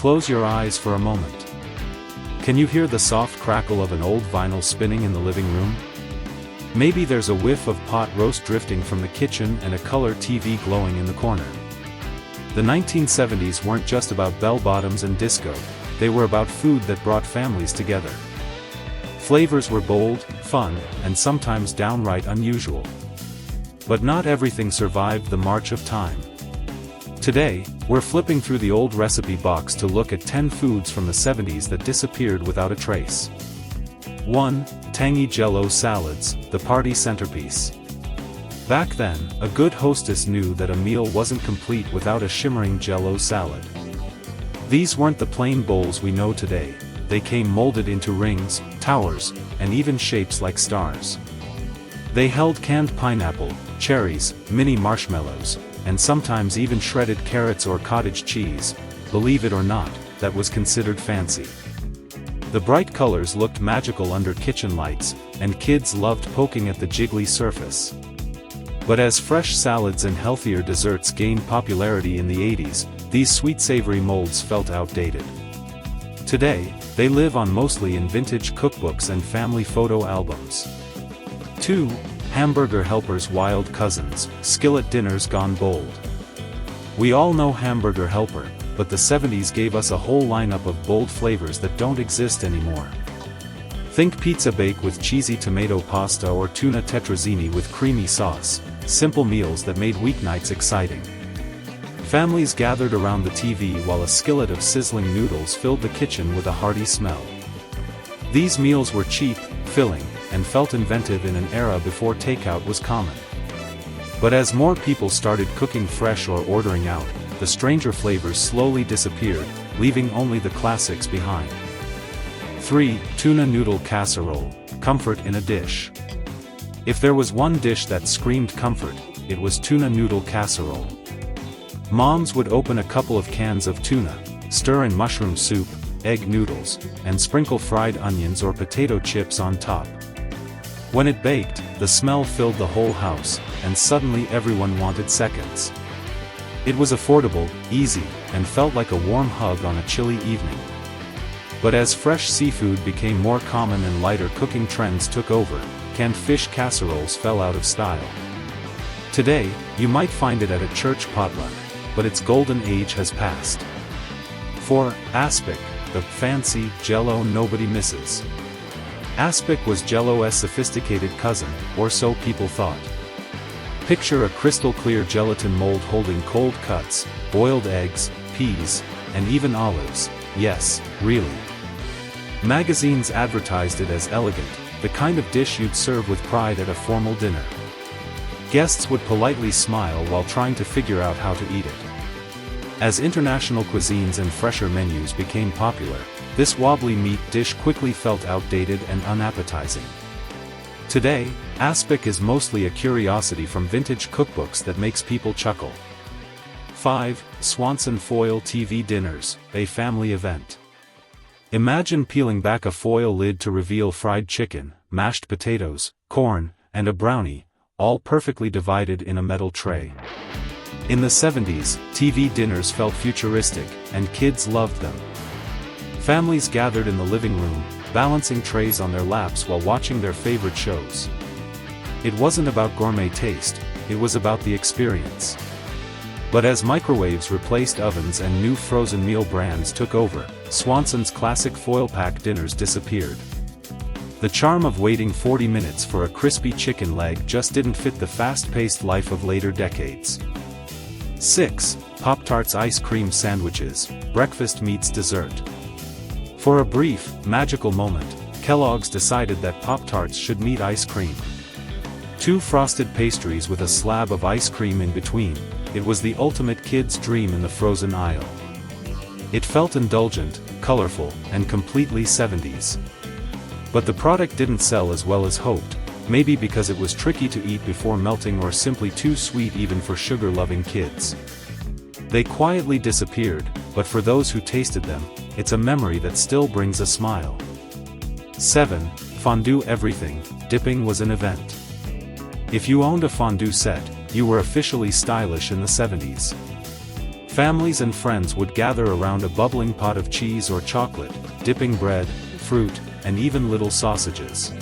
Close your eyes for a moment. Can you hear the soft crackle of an old vinyl spinning in the living room? Maybe there's a whiff of pot roast drifting from the kitchen and a color TV glowing in the corner. The 1970s weren't just about bell-bottoms and disco, they were about food that brought families together. Flavors were bold, fun, and sometimes downright unusual. But not everything survived the march of time. Today, we're flipping through the old recipe box to look at 10 foods from the 70s that disappeared without a trace. 1. Tangy Jell-O salads, the party centerpiece. Back then, a good hostess knew that a meal wasn't complete without a shimmering Jell-O salad. These weren't the plain bowls we know today, they came molded into rings, towers, and even shapes like stars. They held canned pineapple, cherries, mini marshmallows, and sometimes even shredded carrots or cottage cheese. Believe it or not, that was considered fancy. The bright colors looked magical under kitchen lights, and kids loved poking at the jiggly surface. But as fresh salads and healthier desserts gained popularity in the 80s, these sweet-savory molds felt outdated. Today, they live on mostly in vintage cookbooks and family photo albums. 2. Hamburger Helper's wild cousins, skillet dinners gone bold. We all know Hamburger Helper, but the 70s gave us a whole lineup of bold flavors that don't exist anymore. Think pizza bake with cheesy tomato pasta or tuna tetrazzini with creamy sauce, simple meals that made weeknights exciting. Families gathered around the TV while a skillet of sizzling noodles filled the kitchen with a hearty smell. These meals were cheap, filling, and felt inventive in an era before takeout was common. But as more people started cooking fresh or ordering out, the stranger flavors slowly disappeared, leaving only the classics behind. 3. Tuna noodle casserole, comfort in a dish. If there was one dish that screamed comfort, it was tuna noodle casserole. Moms would open a couple of cans of tuna, stir in mushroom soup, egg noodles, and sprinkle fried onions or potato chips on top. When it baked, the smell filled the whole house, and suddenly everyone wanted seconds. It was affordable, easy, and felt like a warm hug on a chilly evening. But as fresh seafood became more common and lighter cooking trends took over, canned fish casseroles fell out of style. Today, you might find it at a church potluck, but its golden age has passed. 4. Aspic, the fancy Jell-O nobody misses. Aspic was Jell-O's sophisticated cousin, or so people thought. Picture a crystal-clear gelatin mold holding cold cuts, boiled eggs, peas, and even olives. Yes, really. Magazines advertised it as elegant, the kind of dish you'd serve with pride at a formal dinner. Guests would politely smile while trying to figure out how to eat it. As international cuisines and fresher menus became popular, this wobbly meat dish quickly felt outdated and unappetizing. Today, aspic is mostly a curiosity from vintage cookbooks that makes people chuckle. 5. Swanson foil TV dinners, a family event. Imagine peeling back a foil lid to reveal fried chicken, mashed potatoes, corn, and a brownie, all perfectly divided in a metal tray. In the 70s, TV dinners felt futuristic, and kids loved them. Families gathered in the living room, balancing trays on their laps while watching their favorite shows. It wasn't about gourmet taste, it was about the experience. But as microwaves replaced ovens and new frozen meal brands took over, Swanson's classic foil pack dinners disappeared. The charm of waiting 40 minutes for a crispy chicken leg just didn't fit the fast-paced life of later decades. 6. Pop-Tarts ice cream sandwiches, breakfast meets dessert. For a brief, magical moment, Kellogg's decided that Pop-Tarts should meet ice cream. 2 frosted pastries with a slab of ice cream in between, it was the ultimate kid's dream in the frozen aisle. It felt indulgent, colorful, and completely 70s. But the product didn't sell as well as hoped, maybe because it was tricky to eat before melting or simply too sweet even for sugar-loving kids. They quietly disappeared, but for those who tasted them, it's a memory that still brings a smile. 7. Fondue everything, dipping was an event. If you owned a fondue set, you were officially stylish in the 70s. Families and friends would gather around a bubbling pot of cheese or chocolate, dipping bread, fruit, and even little sausages.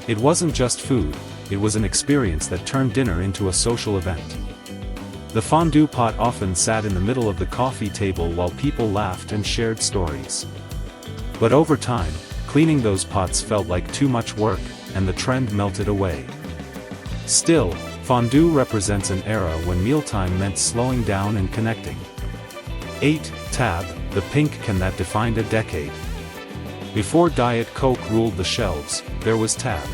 It wasn't just food, it was an experience that turned dinner into a social event. The fondue pot often sat in the middle of the coffee table while people laughed and shared stories. But over time, cleaning those pots felt like too much work, and the trend melted away. Still, fondue represents an era when mealtime meant slowing down and connecting. 8. Tab, the pink can that defined a decade. Before Diet Coke ruled the shelves, there was Tab.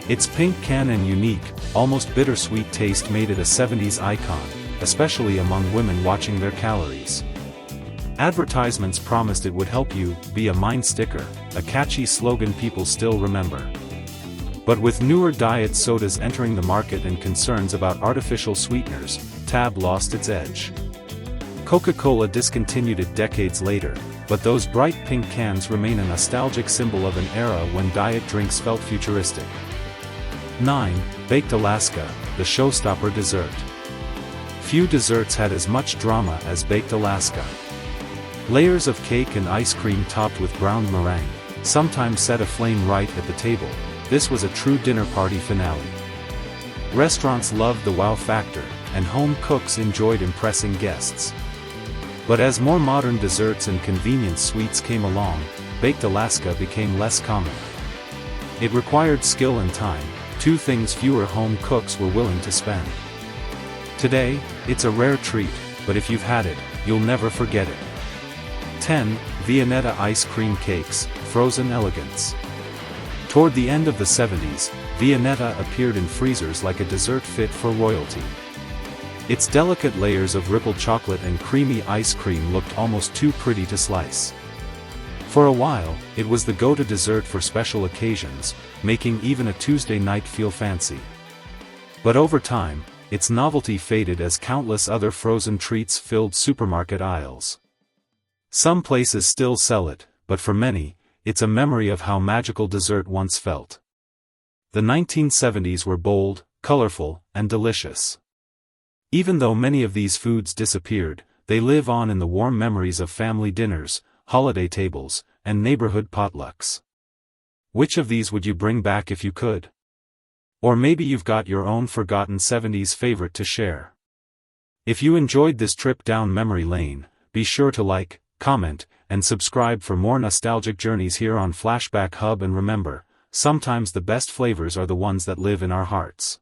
Its pink can and unique, almost bittersweet taste made it a 70s icon, especially among women watching their calories. Advertisements promised it would help you be a mind sticker, a catchy slogan people still remember. But with newer diet sodas entering the market and concerns about artificial sweeteners, Tab lost its edge. Coca-Cola discontinued it decades later, but those bright pink cans remain a nostalgic symbol of an era when diet drinks felt futuristic. 9. Baked Alaska, the showstopper dessert. Few desserts had as much drama as Baked Alaska. Layers of cake and ice cream topped with browned meringue, sometimes set aflame right at the table. This was a true dinner party finale. Restaurants loved the wow factor, and home cooks enjoyed impressing guests. But as more modern desserts and convenience sweets came along, Baked Alaska became less common. It required skill and time, two things fewer home cooks were willing to spend. Today, it's a rare treat, but if you've had it, you'll never forget it. 10. Viennetta ice cream cakes, frozen elegance. Toward the end of the 70s, Viennetta appeared in freezers like a dessert fit for royalty. Its delicate layers of rippled chocolate and creamy ice cream looked almost too pretty to slice. For a while, it was the go-to dessert for special occasions, making even a Tuesday night feel fancy. But over time, its novelty faded as countless other frozen treats filled supermarket aisles. Some places still sell it, but for many, it's a memory of how magical dessert once felt. The 1970s were bold, colorful, and delicious. Even though many of these foods disappeared, they live on in the warm memories of family dinners, holiday tables, and neighborhood potlucks. Which of these would you bring back if you could? Or maybe you've got your own forgotten 70s favorite to share. If you enjoyed this trip down memory lane, be sure to like, comment, and subscribe for more nostalgic journeys here on Flashback Hub. And remember, sometimes the best flavors are the ones that live in our hearts.